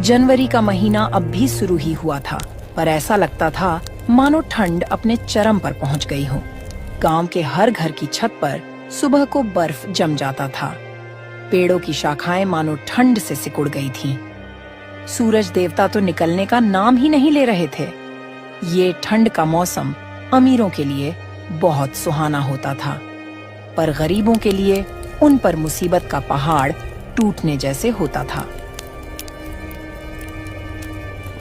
जनवरी का महीना अब भी शुरू ही हुआ था, पर ऐसा लगता था मानो ठंड अपने चरम पर पहुंच गई हो। गांव के हर घर की छत पर सुबह को बर्फ जम जाता था। पेड़ों की शाखाएं मानो ठंड से सिकुड़ गई थीं। सूरज देवता तो निकलने का नाम ही नहीं ले रहे थे। ये ठंड का मौसम अमीरों के लिए बहुत सुहाना होता था, पर गरीबों के लिए उन पर मुसीबत का पहाड़ टूटने जैसे होता था।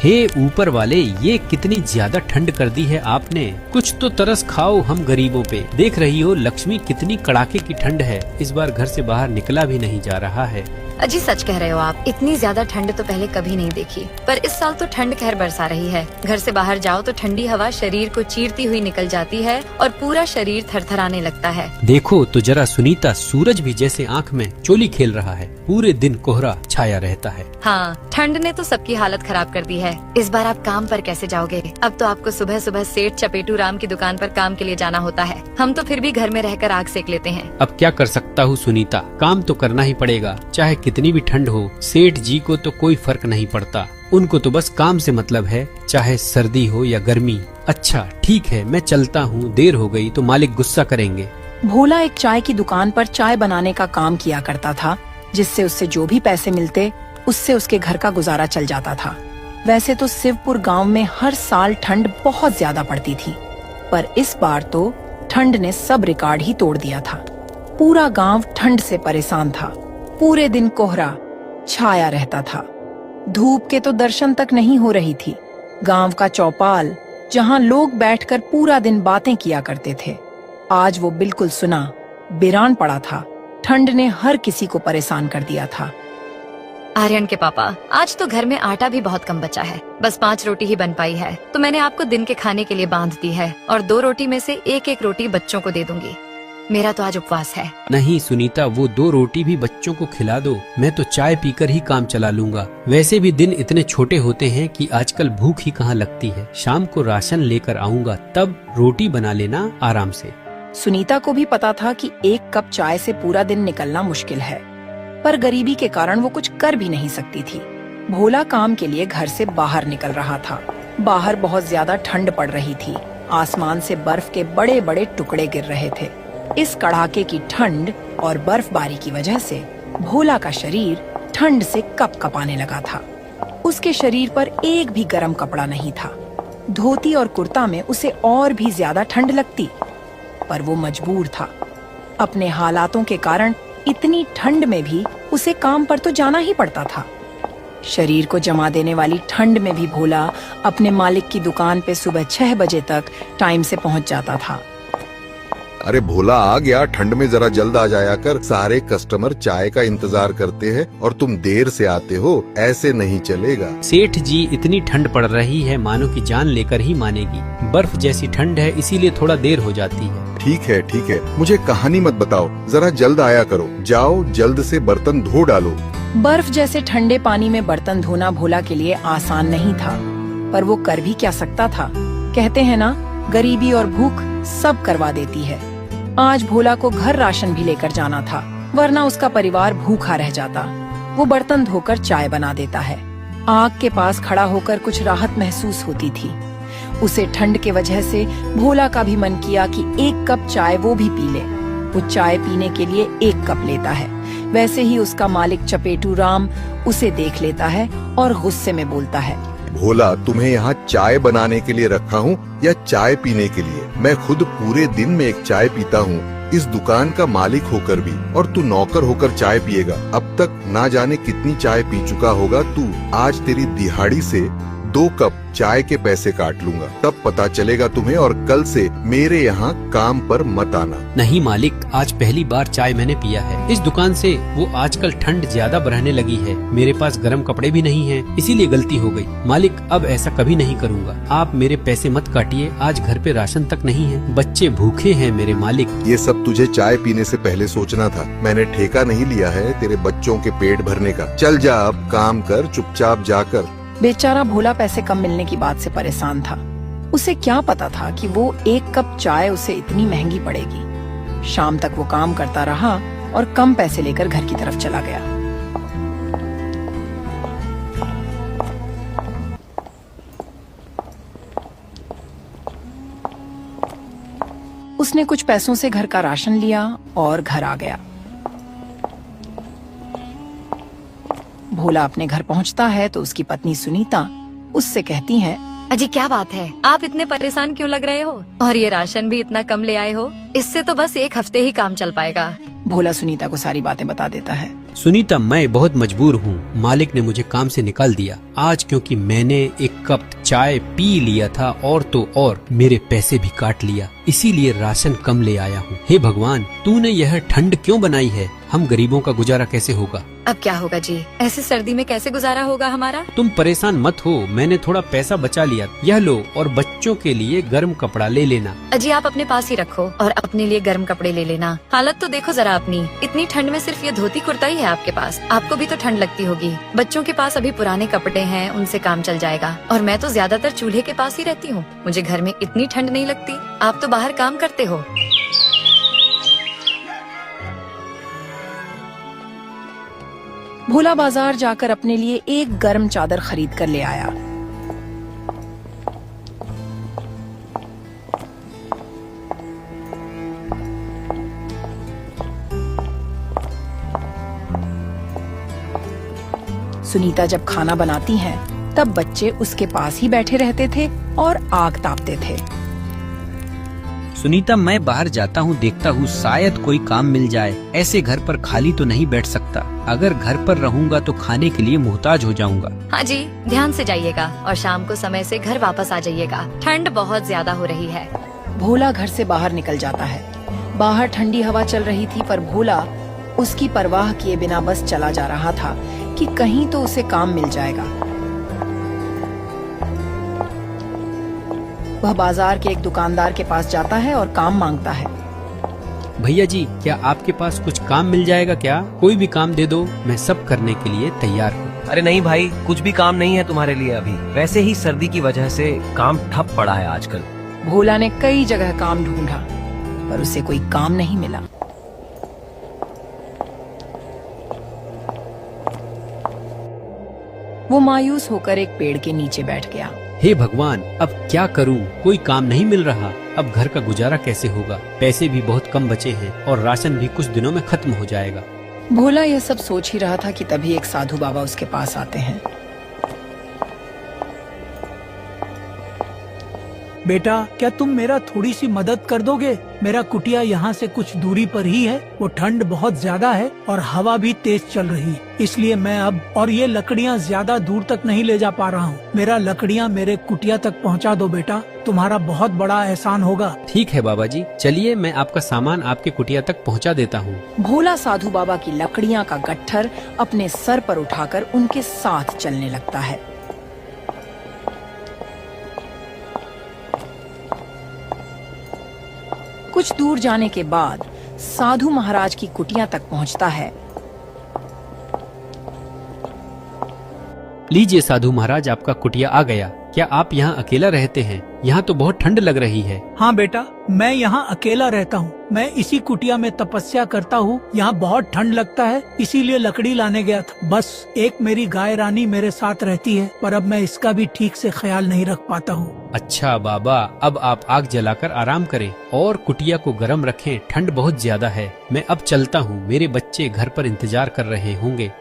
हे ऊपर वाले, ये कितनी ज्यादा ठंड कर दी है आपने। कुछ तो तरस खाओ हम गरीबों पे। देख रही हो लक्ष्मी, कितनी कड़ाके की ठंड है। इस बार घर से बाहर निकला भी नहीं जा रहा है। अजी सच कह रहे हो आप, इतनी ज्यादा ठंड तो पहले कभी नहीं देखी। पर इस साल तो ठंड खैर बरसा रही है। घर से बाहर जाओ तो ठंडी हवा शरीर को चीरती हुई निकल जाती है और पूरा शरीर थरथराने लगता है। देखो तो जरा सुनीता, सूरज भी जैसे आँख में चोली खेल रहा है। पूरे दिन कोहरा छाया रहता है। हाँ, ठंड ने तो सबकी हालत खराब कर दी है। इस बार आप काम पर कैसे जाओगे? अब तो आपको सुबह सुबह सेठ चपेटू राम की दुकान पर काम के लिए जाना होता है। हम तो फिर भी घर में रहकर आग सेक लेते हैं। अब क्या कर सकता हूँ सुनीता, काम तो करना ही पड़ेगा। चाहे कितनी भी ठंड हो, सेठ जी को तो कोई फर्क नहीं पड़ता। उनको तो बस काम से मतलब है, चाहे सर्दी हो या गर्मी। अच्छा ठीक है, मैं चलता हूँ। देर हो गई तो मालिक गुस्सा करेंगे। भोला एक चाय की दुकान पर चाय बनाने का काम किया करता था, जिससे उससे जो भी पैसे मिलते उससे उसके घर का गुजारा चल जाता था। वैसे तो शिवपुर गांव में हर साल ठंड बहुत ज्यादा पड़ती थी, पर इस बार तो ठंड ने सब रिकॉर्ड ही तोड़ दिया था। पूरा गांव ठंड से परेशान था। पूरे दिन कोहरा छाया रहता था। धूप के तो दर्शन तक नहीं हो रही थी। गांव का चौपाल, जहां लोग बैठकर पूरा दिन बातें किया करते थे, आज वो बिल्कुल सुना वीरान पड़ा था। ठंड ने हर किसी को परेशान कर दिया था। आर्यन के पापा, आज तो घर में आटा भी बहुत कम बचा है। बस 5 रोटी ही बन पाई है, तो मैंने आपको दिन के खाने के लिए बांध दी है और 2 रोटी में से एक रोटी बच्चों को दे दूंगी। मेरा तो आज उपवास है। नहीं सुनीता, वो 2 रोटी भी बच्चों को खिला दो। मैं तो चाय पीकर ही काम चला लूंगा। वैसे भी दिन इतने छोटे होते हैं कि आजकल भूख ही कहाँ लगती है। शाम को राशन लेकर आऊंगा, तब रोटी बना लेना आराम से। सुनीता को भी पता था कि 1 कप चाय से पूरा दिन निकलना मुश्किल है, पर गरीबी के कारण वो कुछ कर भी नहीं सकती थी। भोला काम के लिए घर से बाहर निकल रहा था। बाहर बहुत ज्यादा ठंड पड़ रही थी। आसमान से बर्फ के बड़े बड़े टुकड़े गिर रहे थे। इस कड़ाके की ठंड और बर्फबारी की वजह से भोला का शरीर ठंड से कपकपाने लगा था। उसके शरीर पर एक भी गर्म कपड़ा नहीं था। धोती और कुर्ता में उसे और भी ज्यादा ठंड लगती, पर वो मजबूर था। अपने हालातों के कारण इतनी ठंड में भी उसे काम पर तो जाना ही पड़ता था। शरीर को जमा देने वाली ठंड में भी भोला अपने मालिक की दुकान पे सुबह 6 बजे तक टाइम से पहुंच जाता था। अरे भोला आ गया, ठंड में जरा जल्द आ जाया कर। सारे कस्टमर चाय का इंतजार करते हैं और तुम देर से आते हो। ऐसे नहीं चलेगा। सेठ जी, इतनी ठंड पड़ रही है मानो कि जान लेकर ही मानेगी। बर्फ जैसी ठंड है, इसीलिए थोड़ा देर हो जाती है। ठीक है, मुझे कहानी मत बताओ, जरा जल्द आया करो। जाओ जल्द से बर्तन धो डालो। बर्फ जैसे ठंडे पानी में बर्तन धोना भोला के लिए आसान नहीं था, पर वो कर भी क्या सकता था। कहते हैं ना, गरीबी और भूख सब करवा देती है। आज भोला को घर राशन भी लेकर जाना था, वरना उसका परिवार भूखा रह जाता। वो बर्तन धोकर चाय बना देता है। आग के पास खड़ा होकर कुछ राहत महसूस होती थी। उसे ठंड के वजह से भोला का भी मन किया कि 1 कप चाय वो भी पी ले। वो चाय पीने के लिए 1 कप लेता है। वैसे ही उसका मालिक चपेटू राम उसे देख लेता है और गुस्से में बोलता है, भोला, तुम्हें यहाँ चाय बनाने के लिए रखा हूँ या चाय पीने के लिए? मैं खुद पूरे दिन में 1 चाय पीता हूँ, इस दुकान का मालिक होकर भी, और तू नौकर होकर चाय पिएगा। अब तक ना जाने कितनी चाय पी चुका होगा तू। आज तेरी दिहाड़ी से 2 कप चाय के पैसे काट लूंगा, तब पता चलेगा तुम्हें। और कल से मेरे यहाँ काम पर मत आना। नहीं मालिक, आज पहली बार चाय मैंने पिया है इस दुकान से। वो आजकल ठंड ज्यादा बढ़ने लगी है। मेरे पास गर्म कपड़े भी नहीं हैं, इसीलिए गलती हो गई। मालिक, अब ऐसा कभी नहीं करूँगा। आप मेरे पैसे मत काटिए। आज घर पे राशन तक नहीं है, बच्चे भूखे हैं मेरे मालिक। ये सब तुझे चाय पीने से पहले सोचना था। मैंने ठेका नहीं लिया है तेरे बच्चों के पेट भरने का। चल जा, अब काम कर चुपचाप जाकर। बेचारा भोला पैसे कम मिलने की बात से परेशान था। उसे क्या पता था कि वो 1 कप चाय उसे इतनी महंगी पड़ेगी। शाम तक वो काम करता रहा और कम पैसे लेकर घर की तरफ चला गया। उसने कुछ पैसों से घर का राशन लिया और घर आ गया। भोला अपने घर पहुंचता है तो उसकी पत्नी सुनीता उससे कहती है, अजी क्या बात है, आप इतने परेशान क्यों लग रहे हो? और ये राशन भी इतना कम ले आए हो, इससे तो बस 1 हफ्ते ही काम चल पाएगा। भोला सुनीता को सारी बातें बता देता है। सुनीता, मैं बहुत मजबूर हूँ। मालिक ने मुझे काम से निकाल दिया आज, क्योंकि मैंने 1 कप चाय पी लिया था और तो और मेरे पैसे भी काट लिया, इसीलिए राशन कम ले आया हूँ। हे भगवान, तूने यह ठंड क्यों बनाई है? हम गरीबों का गुजारा कैसे होगा? अब क्या होगा जी, ऐसे सर्दी में कैसे गुजारा होगा हमारा? तुम परेशान मत हो, मैंने थोड़ा पैसा बचा लिया। यह लो, और बच्चों के लिए गर्म कपड़ा ले लेना। अजी आप अपने पास ही रखो और अपने लिए गर्म कपड़े ले लेना। हालत तो देखो जरा अपनी, इतनी ठंड में सिर्फ ये धोती कुर्ता ही है आपके पास। आपको भी तो ठंड लगती होगी। बच्चों के पास अभी पुराने कपड़े हैं, उनसे काम चल जाएगा। और मैं तो ज्यादातर चूल्हे के पास ही रहती हूँ, मुझे घर में इतनी ठंड नहीं लगती। आप तो बाहर काम करते हो। भोला बाजार जाकर अपने लिए एक गर्म चादर खरीद कर ले आया। सुनीता जब खाना बनाती है तब बच्चे उसके पास ही बैठे रहते थे और आग तापते थे। सुनीता, मैं बाहर जाता हूँ, देखता हूँ शायद कोई काम मिल जाए। ऐसे घर पर खाली तो नहीं बैठ सकता। अगर घर पर रहूँगा तो खाने के लिए मोहताज हो जाऊँगा। हाँ जी, ध्यान से जाइएगा और शाम को समय से घर वापस आ जाइएगा। ठंड बहुत ज्यादा हो रही है। भोला घर से बाहर निकल जाता है। बाहर ठंडी हवा चल रही थी, पर भोला उसकी परवाह किए बिना बस चला जा रहा था कि कहीं तो उसे काम मिल जाएगा। वह बाजार के एक दुकानदार के पास जाता है और काम मांगता है। भैया जी, क्या आपके पास कुछ काम मिल जाएगा क्या? कोई भी काम दे दो, मैं सब करने के लिए तैयार हूँ। अरे नहीं भाई, कुछ भी काम नहीं है तुम्हारे लिए अभी। वैसे ही सर्दी की वजह से काम ठप पड़ा है आजकल। भोला ने कई जगह काम ढूंढा पर उसे कोई काम नहीं मिला। वो मायूस होकर एक पेड़ के नीचे बैठ गया। हे भगवान, अब क्या करूं? कोई काम नहीं मिल रहा। अब घर का गुजारा कैसे होगा? पैसे भी बहुत कम बचे हैं और राशन भी कुछ दिनों में खत्म हो जाएगा। भोला यह सब सोच ही रहा था कि तभी एक साधु बाबा उसके पास आते हैं। बेटा, क्या तुम मेरा थोड़ी सी मदद कर दोगे? मेरा कुटिया यहाँ से कुछ दूरी पर ही है। वो ठंड बहुत ज्यादा है और हवा भी तेज चल रही है, इसलिए मैं अब और ये लकड़ियाँ ज्यादा दूर तक नहीं ले जा पा रहा हूँ। मेरा लकड़ियाँ मेरे कुटिया तक पहुँचा दो बेटा, तुम्हारा बहुत बड़ा एहसान होगा। ठीक है बाबा जी, चलिए मैं आपका सामान आपके कुटिया तक पहुँचा देता हूँ। भोला साधु बाबा की लकड़ियाँ का गट्ठर अपने सर पर उठाकर उनके साथ चलने लगता है। कुछ दूर जाने के बाद साधु महाराज की कुटिया तक पहुंचता है। लीजिए साधु महाराज, आपका कुटिया आ गया। क्या आप यहाँ अकेला रहते हैं? यहाँ तो बहुत ठंड लग रही है। हाँ बेटा, मैं यहाँ अकेला रहता हूँ। मैं इसी कुटिया में तपस्या करता हूँ। यहाँ बहुत ठंड लगता है, इसीलिए लकड़ी लाने गया था। बस एक मेरी गाय रानी मेरे साथ रहती है, पर अब मैं इसका भी ठीक से ख्याल नहीं रख पाता हूँ। अच्छा बाबा, अब आप आग जलाकर आराम करें और कुटिया को गर्म रखें। ठंड बहुत ज्यादा है। मैं अब चलता हूँ, मेरे बच्चे घर पर इंतजार कर रहे होंगे।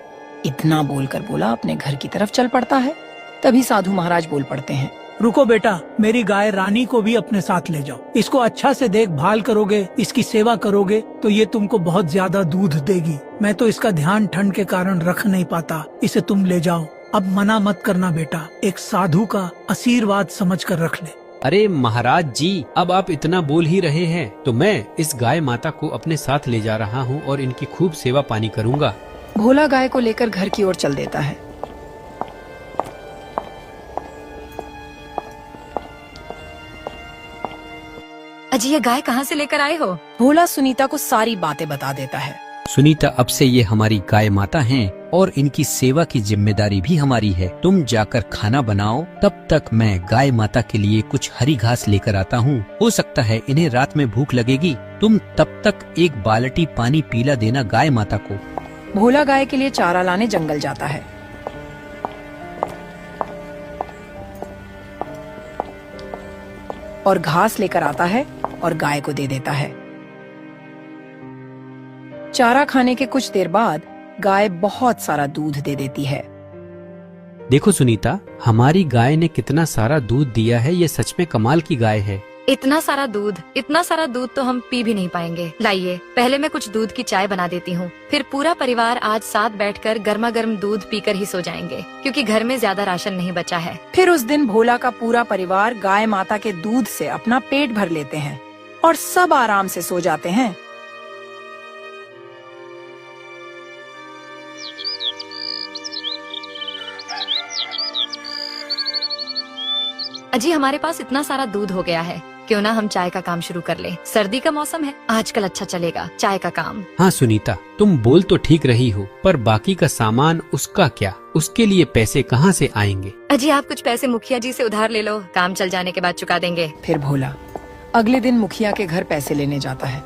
इतना बोलकर भोला अपने घर की तरफ चल पड़ता है। तभी साधु महाराज बोल पड़ते हैं, रुको बेटा, मेरी गाय रानी को भी अपने साथ ले जाओ। इसको अच्छा से देखभाल करोगे, इसकी सेवा करोगे तो ये तुमको बहुत ज्यादा दूध देगी। मैं तो इसका ध्यान ठंड के कारण रख नहीं पाता, इसे तुम ले जाओ। अब मना मत करना बेटा, एक साधु का आशीर्वाद समझकर रख ले। अरे महाराज जी, अब आप इतना बोल ही रहे हैं तो मैं इस गाय माता को अपने साथ ले जा रहा हूँ और इनकी खूब सेवा पानी करूँगा। भोला गाय को लेकर घर की ओर चल देता है। अजी ये गाय कहाँ से लेकर आए हो? भोला सुनीता को सारी बातें बता देता है। सुनीता, अब से ये हमारी गाय माता हैं और इनकी सेवा की जिम्मेदारी भी हमारी है। तुम जाकर खाना बनाओ, तब तक मैं गाय माता के लिए कुछ हरी घास लेकर आता हूँ। हो सकता है इन्हें रात में भूख लगेगी। तुम तब तक एक बाल्टी पानी पीला देना गाय माता को। भोला गाय के लिए चारा लाने जंगल जाता है। और घास लेकर आता है और गाय को दे देता है। चारा खाने के कुछ देर बाद गाय बहुत सारा दूध दे देती है। देखो सुनीता, हमारी गाय ने कितना सारा दूध दिया है। ये सच में कमाल की गाय है। इतना सारा दूध तो हम पी भी नहीं पाएंगे। लाइए, पहले मैं कुछ दूध की चाय बना देती हूँ, फिर पूरा परिवार आज साथ बैठकर गर्मा गर्म दूध पीकर ही सो जाएंगे, क्योंकि घर में ज्यादा राशन नहीं बचा है। फिर उस दिन भोला का पूरा परिवार गाय माता के दूध से अपना पेट भर लेते हैं और सब आराम से सो जाते हैं। अजी, हमारे पास इतना सारा दूध हो गया है, क्यों ना हम चाय का काम शुरू कर लें। सर्दी का मौसम है, आजकल अच्छा चलेगा चाय का काम। हाँ सुनीता, तुम बोल तो ठीक रही हो, पर बाकी का सामान उसका क्या? उसके लिए पैसे कहाँ से आएंगे? अजी, आप कुछ पैसे मुखिया जी से उधार ले लो, काम चल जाने के बाद चुका देंगे। फिर भोला अगले दिन मुखिया के घर पैसे लेने जाता है।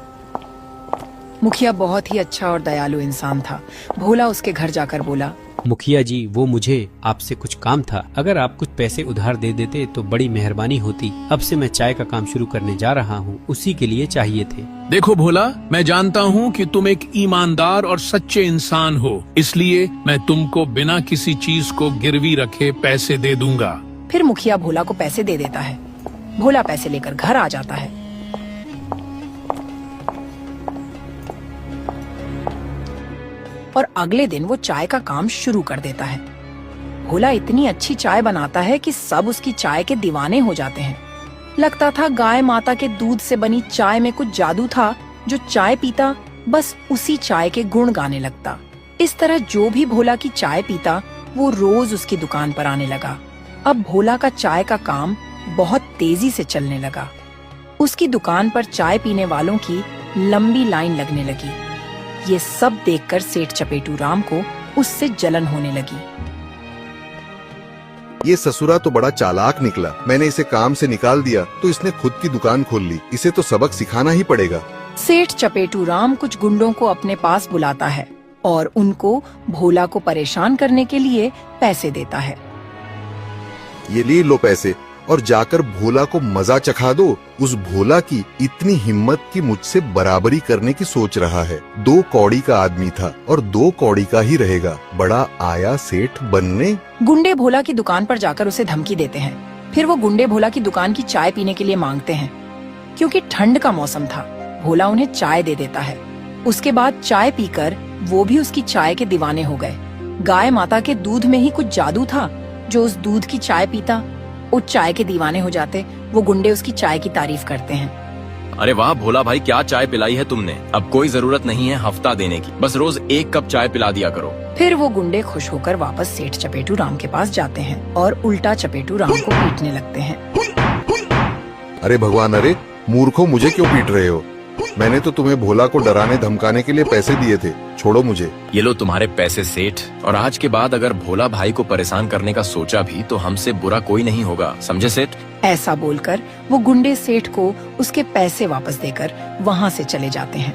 मुखिया बहुत ही अच्छा और दयालु इंसान था। भोला उसके घर जाकर बोला, मुखिया जी, वो मुझे आपसे कुछ काम था। अगर आप कुछ पैसे उधार दे देते तो बड़ी मेहरबानी होती। अब से मैं चाय का काम शुरू करने जा रहा हूँ, उसी के लिए चाहिए थे। देखो भोला, मैं जानता हूँ कि तुम एक ईमानदार और सच्चे इंसान हो, इसलिए मैं तुमको बिना किसी चीज को गिरवी रखे पैसे दे दूंगा। फिर मुखिया भोला को पैसे दे देता है। भोला पैसे लेकर घर आ जाता है। और अगले दिन वो चाय का काम शुरू कर देता है। भोला इतनी अच्छी चाय बनाता है कि सब उसकी चाय के दीवाने हो जाते हैं। लगता था गाय माता के दूध से बनी चाय में कुछ जादू था। जो चाय पीता बस उसी चाय के गुण गाने लगता। इस तरह जो भी भोला की चाय पीता वो रोज उसकी दुकान पर आने लगा। अब भोला का चाय का काम बहुत तेजी से चलने लगा। उसकी दुकान पर चाय पीने वालों की लंबी लाइन लगने लगी। ये सब देखकर सेठ चपेटू राम को उससे जलन होने लगी। ये ससुरा तो बड़ा चालाक निकला। मैंने इसे काम से निकाल दिया तो इसने खुद की दुकान खोल ली। इसे तो सबक सिखाना ही पड़ेगा। सेठ चपेटू राम कुछ गुंडों को अपने पास बुलाता है और उनको भोला को परेशान करने के लिए पैसे देता है। ये ले लो पैसे और जाकर भोला को मजा चखा दो। उस भोला की इतनी हिम्मत कि मुझसे बराबरी करने की सोच रहा है। 2 कौड़ी का आदमी था और 2 कौड़ी का ही रहेगा। बड़ा आया सेठ बनने। गुंडे भोला की दुकान पर जाकर उसे धमकी देते हैं। फिर वो गुंडे भोला की दुकान की चाय पीने के लिए मांगते हैं। क्योंकि ठंड का मौसम था, भोला उन्हें चाय दे देता है। उसके बाद चाय पीकर वो भी उसकी चाय के दीवाने हो गए। गाय माता के दूध में ही कुछ जादू था। जो उस दूध की चाय पीता उस चाय के दीवाने हो जाते। वो गुंडे उसकी चाय की तारीफ करते हैं। अरे वाह भोला भाई, क्या चाय पिलाई है तुमने। अब कोई जरूरत नहीं है हफ्ता देने की, बस रोज 1 कप चाय पिला दिया करो। फिर वो गुंडे खुश होकर वापस सेठ चपेटू राम के पास जाते हैं और उल्टा चपेटू राम को पीटने लगते हैं। अरे भगवान, अरे मूर्खों, मुझे क्यों पीट रहे हो? मैंने तो तुम्हें भोला को डराने धमकाने के लिए पैसे दिए थे। छोड़ो मुझे। ये लो तुम्हारे पैसे सेठ, और आज के बाद अगर भोला भाई को परेशान करने का सोचा भी तो हमसे बुरा कोई नहीं होगा, समझे सेठ? ऐसा बोलकर वो गुंडे सेठ को उसके पैसे वापस देकर वहाँ से चले जाते हैं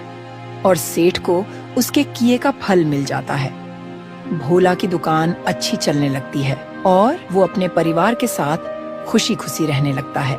और सेठ को उसके किए का फल मिल जाता है। भोला की दुकान अच्छी चलने लगती है और वो अपने परिवार के साथ खुशी खुशी रहने लगता है।